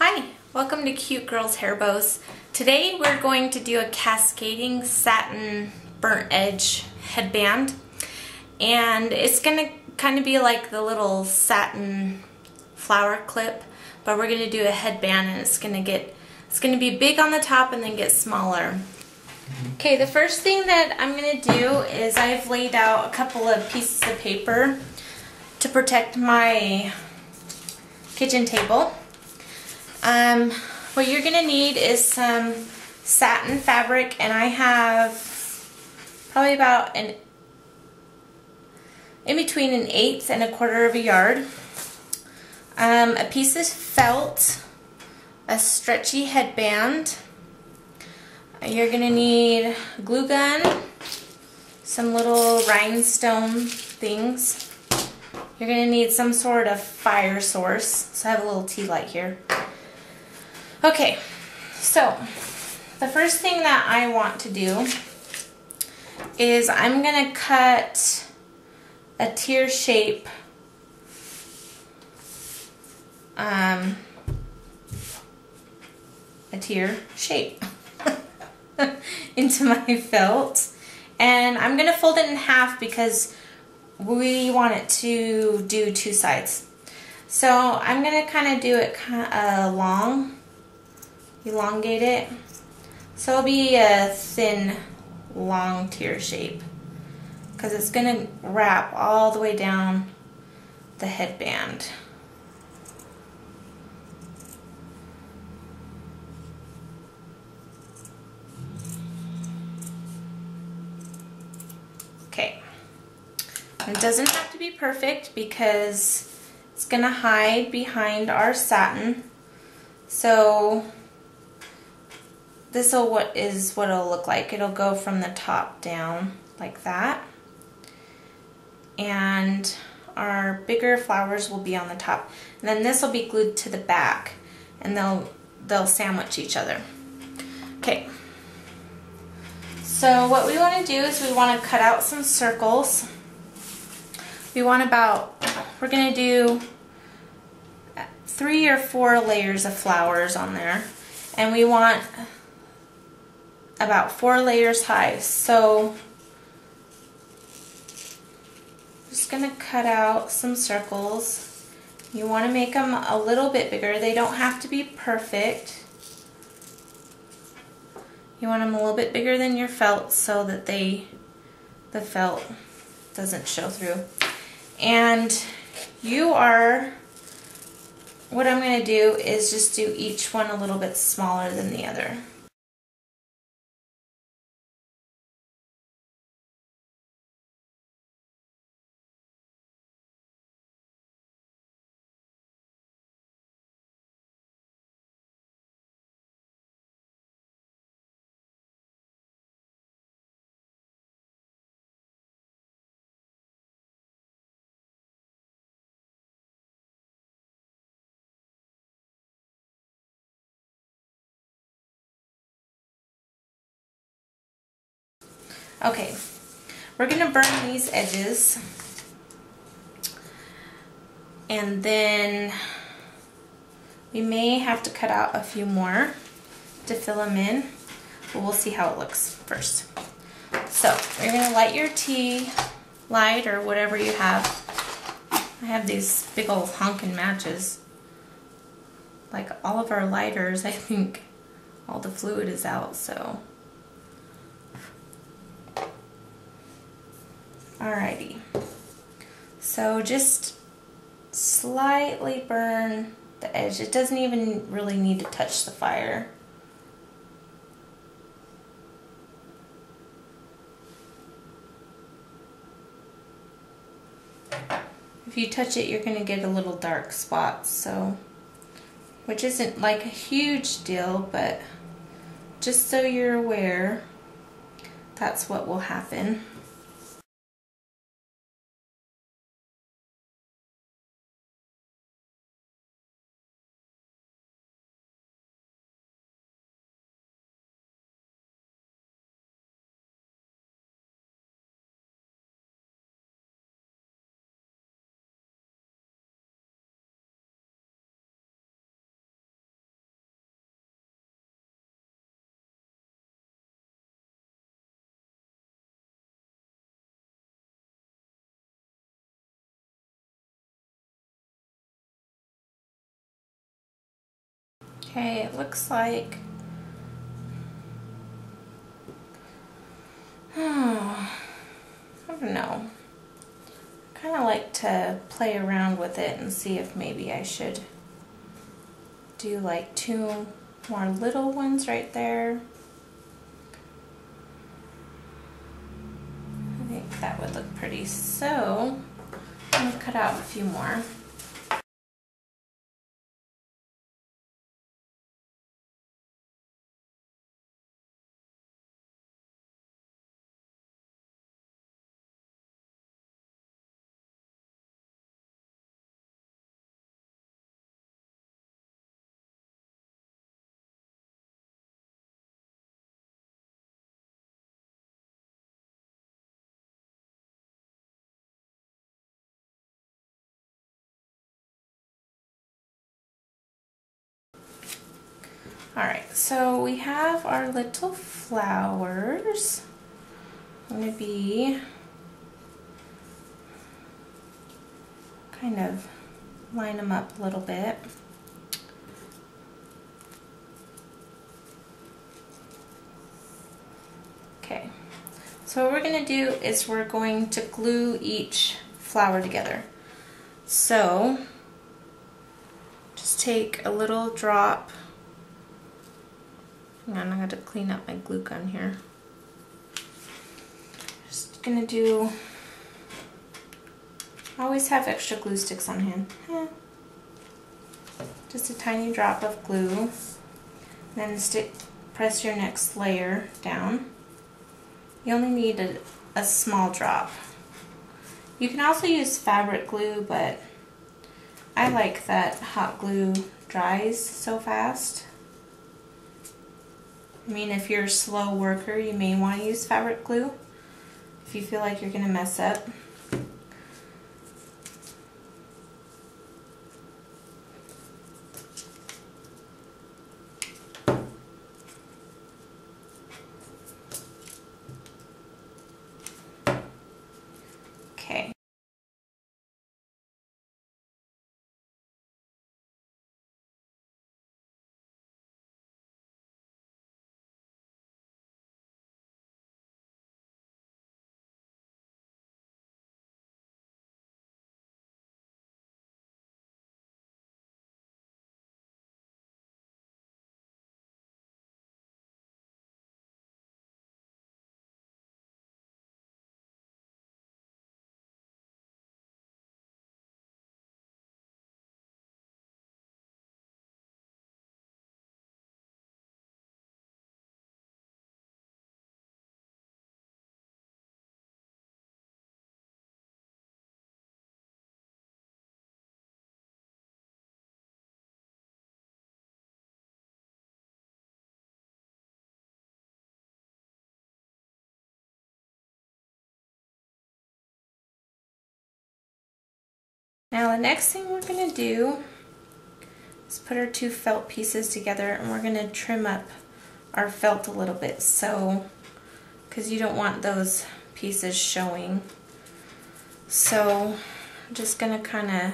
Hi, welcome to Cute Girls Hair Bows. Today we're going to do a cascading satin burnt edge headband, and it's going to kind of be like the little satin flower clip, but we're going to do a headband, and it's going to be big on the top and then get smaller. Okay, the first thing that I'm going to do is I've laid out a couple of pieces of paper to protect my kitchen table. What you're going to need is some satin fabric, and I have probably about in between an 1/8 and 1/4 of a yard. A piece of felt, a stretchy headband. You're going to need a glue gun, some little rhinestone things. You're going to need some sort of fire source. So I have a little tea light here. Okay, so the first thing that I want to do is I'm going to cut a tear shape into my felt, and I'm going to fold it in half because we want it to do two sides. So I'm going to kind of do it long, elongate it, so it'll be a thin, long tear shape because it's going to wrap all the way down the headband. Okay, it doesn't have to be perfect because it's going to hide behind our satin. So this is what it'll look like. It'll go from the top down like that, and our bigger flowers will be on the top, and then this will be glued to the back, and they'll sandwich each other. Okay, so what we want to do is we want to cut out some circles. We're going to do 3 or 4 layers of flowers on there, and we want about 4 layers high. So I'm just going to cut out some circles. You want to make them a little bit bigger. They don't have to be perfect. You want them a little bit bigger than your felt so that the felt doesn't show through. And what I'm going to do is just do each one a little bit smaller than the other. Okay, we're going to burn these edges, and then we may have to cut out a few more to fill them in, but we'll see how it looks first. So you're going to light your tea light or whatever you have. I have these big old honkin' matches. Like all of our lighters, I think all the fluid is out, so. Alrighty, so just slightly burn the edge. It doesn't even really need to touch the fire. If you touch it, you're going to get a little dark spots, so, which isn't like a huge deal, but just so you're aware, that's what will happen. Okay, it looks like, oh, I don't know. I kind of like to play around with it and see if maybe I should do like 2 more little ones right there. I think that would look pretty. So I'm going to cut out a few more. Alright, so we have our little flowers. I'm going to be kind of line them up a little bit. Okay, so what we're going to do is we're going to glue each flower together. So just take a little drop. Hang on, I got to clean up my glue gun here. Just gonna do, I always have extra glue sticks on hand. Just a tiny drop of glue. Then press your next layer down. You only need a small drop. You can also use fabric glue, but I like that hot glue dries so fast. I mean, if you're a slow worker, you may want to use fabric glue if you feel like you're going to mess up. Okay. Now the next thing we're going to do is put our 2 felt pieces together, and we're going to trim up our felt a little bit, so because you don't want those pieces showing. So I'm just going to kind of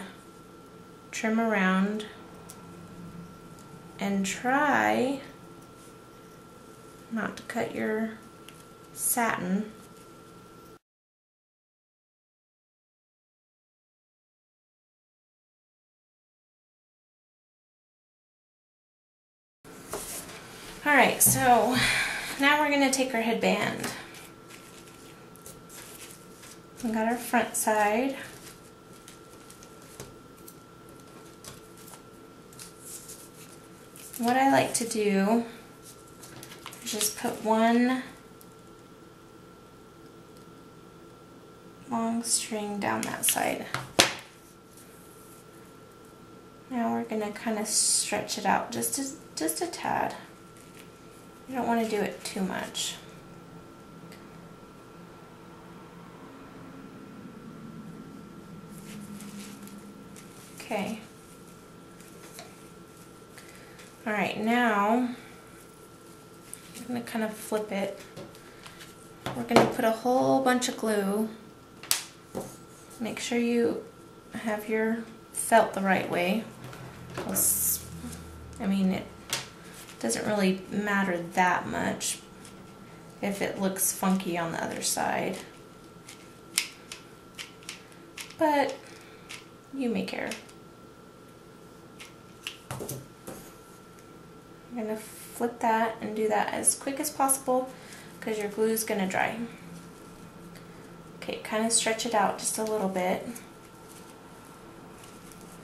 trim around and try not to cut your satin. Alright, so now we're going to take our headband. We got our front side. What I like to do is just put one long string down that side. Now we're going to kind of stretch it out just a tad. You don't want to do it too much. Okay. Alright, now I'm going to kind of flip it. We're going to put a whole bunch of glue. Make sure you have your felt the right way. I mean, Doesn't really matter that much if it looks funky on the other side. But you may care. I'm going to flip that and do that as quick as possible because your glue is going to dry. Okay, kind of stretch it out just a little bit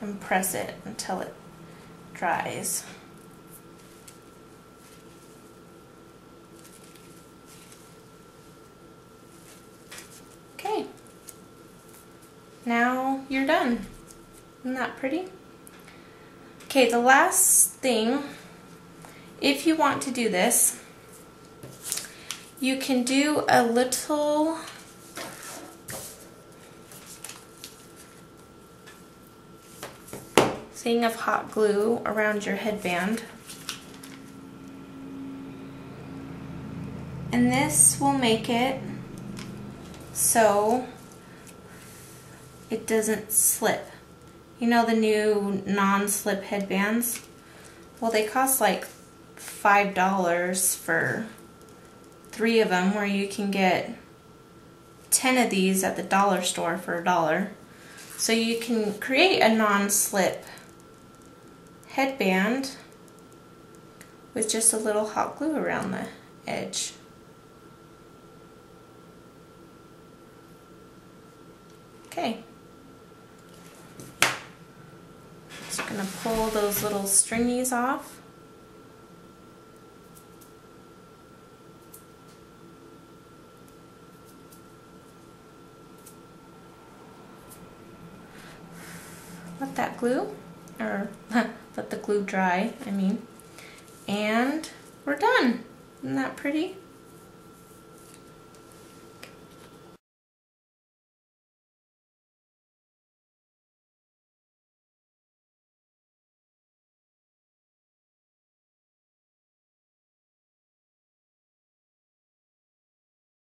and press it until it dries. Okay, now you're done. Isn't that pretty? Okay, the last thing, if you want to do this, you can do a little thing of hot glue around your headband. And this will make it so it doesn't slip. You know the new non-slip headbands? Well, they cost like $5 for 3 of them, where you can get 10 of these at the dollar store for $1. So you can create a non-slip headband with just a little hot glue around the edge. Okay. Just gonna pull those little stringies off. Let that glue, or let the glue dry, I mean. And we're done. Isn't that pretty?